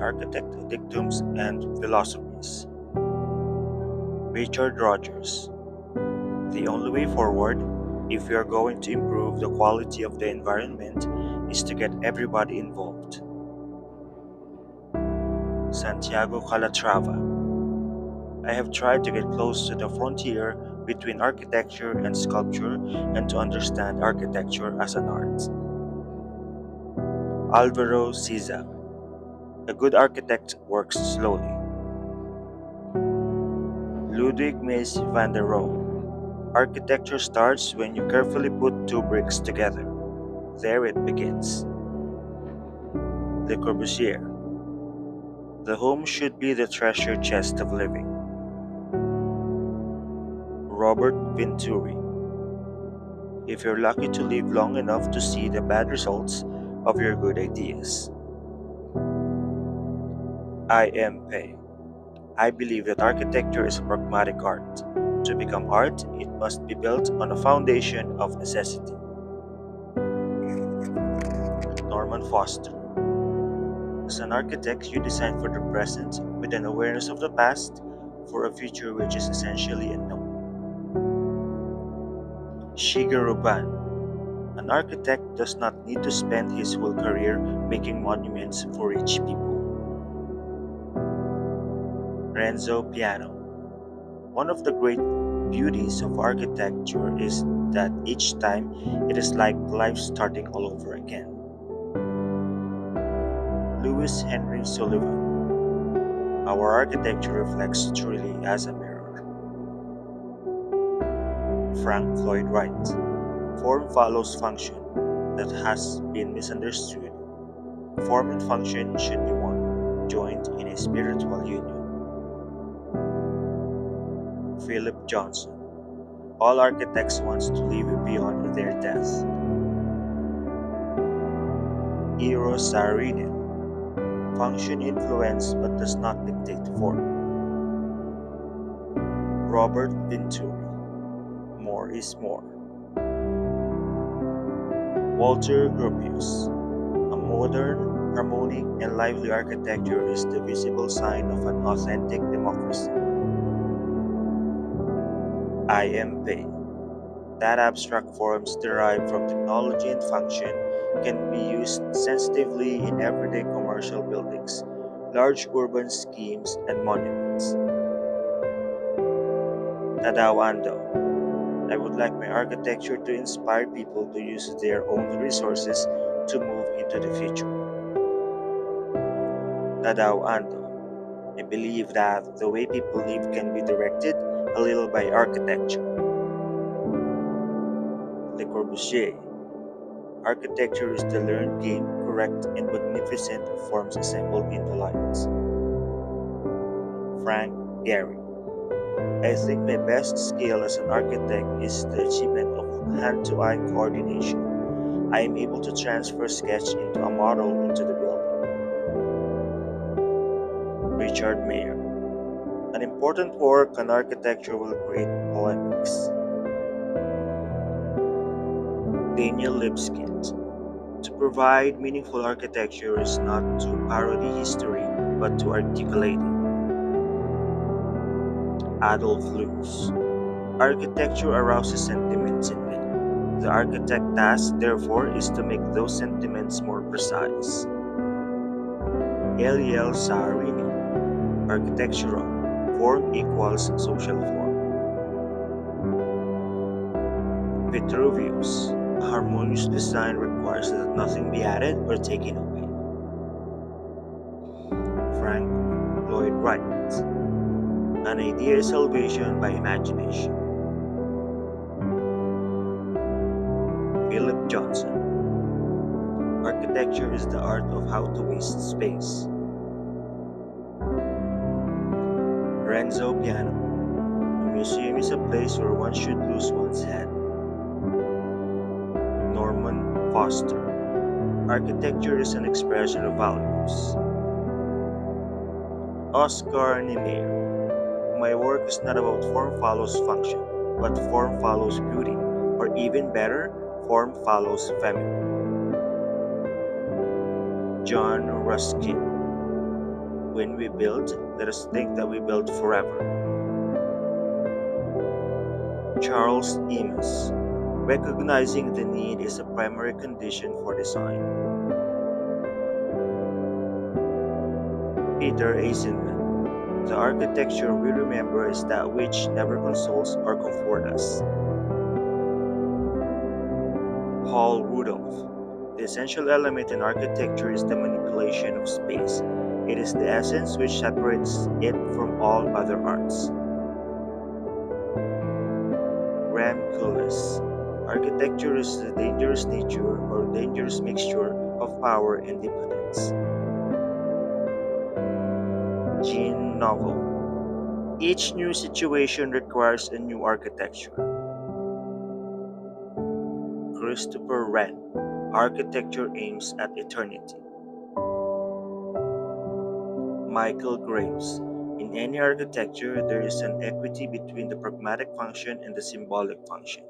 Architect, Dictums, and Philosophies. Richard Rogers. The only way forward, if we are going to improve the quality of the environment, is to get everybody involved. Santiago Calatrava. I have tried to get close to the frontier between architecture and sculpture and to understand architecture as an art. Alvaro Siza. A good architect works slowly. Ludwig Mies van der Rohe. Architecture starts when you carefully put two bricks together. There it begins. Le Corbusier. The home should be the treasure chest of living. Robert Venturi. If you're lucky to live long enough to see the bad results of your good ideas. I am Pei. I believe that architecture is a pragmatic art. To become art, it must be built on a foundation of necessity. Norman Foster. As an architect, you design for the present with an awareness of the past for a future which is essentially unknown. Shigeru Ban. An architect does not need to spend his whole career making monuments for rich people. Renzo Piano. One of the great beauties of architecture is that each time it is like life starting all over again. Lewis Henry Sullivan. Our architecture reflects truly as a mirror. Frank Lloyd Wright. Form follows function. That has been misunderstood. Form and function should be one, joined in a spiritual union. Philip Johnson. All architects want to live beyond their death. Eero Saarinen. Function influence but does not dictate form. Robert Venturi. More is more. Walter Gropius. A modern, harmonic, and lively architecture is the visible sign of an authentic democracy. I am Pei. That abstract forms derived from technology and function can be used sensitively in everyday commercial buildings, large urban schemes, and monuments. Tadao Ando. I would like my architecture to inspire people to use their own resources to move into the future. Tadao Ando. I believe that the way people live can be directed a little by architecture. Le Corbusier. Architecture is the learned game, correct and magnificent forms assembled into lights. Frank Gehry. I think my best skill as an architect is the achievement of hand-to-eye coordination. I am able to transfer sketch into a model into the building. Richard Mayer. An important work on architecture will create polemics. Daniel Lipskind. To provide meaningful architecture is not to parody history but to articulate it. Adolf Loos. Architecture arouses sentiments in men. The architect's task, therefore, is to make those sentiments more precise. Eliel Saarinen. Architectural. Form equals social form. Vitruvius. A harmonious design requires that nothing be added or taken away. Frank Lloyd Wright. An idea is salvation by imagination. Philip Johnson. Architecture is the art of how to waste space. Renzo Piano. A museum is a place where one should lose one's head. Norman Foster. Architecture is an expression of values. Oscar Niemeyer. My work is not about form follows function, but form follows beauty, or even better, form follows feminine. John Ruskin. When we build, let us think that we build forever. Charles Eames. Recognizing the need is a primary condition for design. Peter Eisenman. The architecture we remember is that which never consoles or comforts us. Paul Rudolph. The essential element in architecture is the manipulation of space. It is the essence which separates it from all other arts. Graham Cullis. Architecture is the dangerous nature or dangerous mixture of power and impotence. Jean Novel. Each new situation requires a new architecture. Christopher Wren. Architecture aims at eternity. Michael Graves. In any architecture, there is an equity between the pragmatic function and the symbolic function.